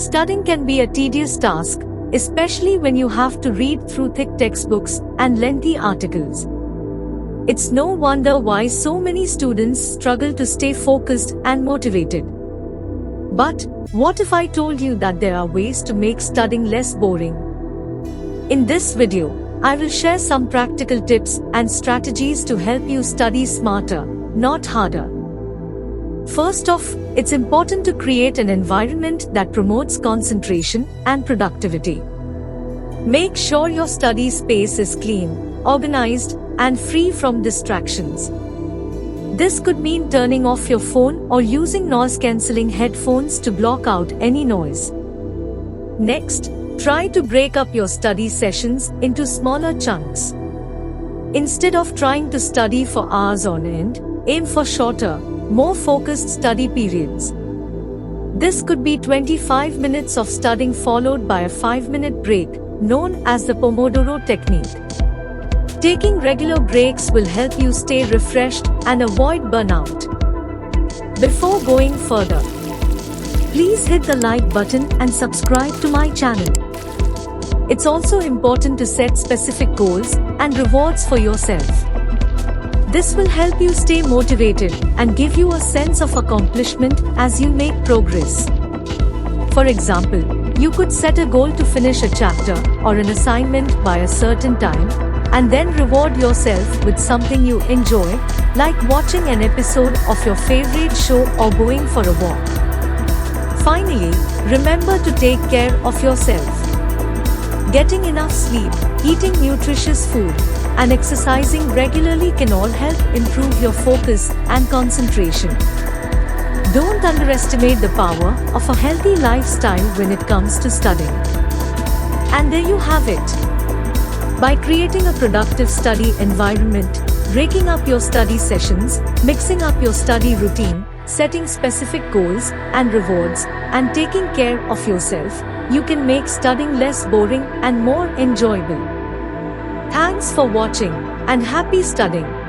Studying can be a tedious task, especially when you have to read through thick textbooks and lengthy articles. It's no wonder why so many students struggle to stay focused and motivated. But what if I told you that there are ways to make studying less boring? In this video, I will share some practical tips and strategies to help you study smarter, not harder. First off, it's important to create an environment that promotes concentration and productivity. Make sure your study space is clean, organized, and free from distractions. This could mean turning off your phone or using noise-cancelling headphones to block out any noise. Next, try to break up your study sessions into smaller chunks. Instead of trying to study for hours on end, aim for shorter, more focused study periods. This could be 25 minutes of studying followed by a 5-minute break, known as the Pomodoro technique. Taking regular breaks will help you stay refreshed and avoid burnout. Before going further, please hit the like button and subscribe to my channel. It's also important to set specific goals and rewards for yourself. This will help you stay motivated and give you a sense of accomplishment as you make progress. For example, you could set a goal to finish a chapter or an assignment by a certain time, and then reward yourself with something you enjoy, like watching an episode of your favorite show or going for a walk. Finally, remember to take care of yourself. Getting enough sleep, eating nutritious food, and exercising regularly can all help improve your focus and concentration. Don't underestimate the power of a healthy lifestyle when it comes to studying. And there you have it. By creating a productive study environment, breaking up your study sessions, mixing up your study routine, setting specific goals and rewards, and taking care of yourself, you can make studying less boring and more enjoyable. Thanks for watching, and happy studying!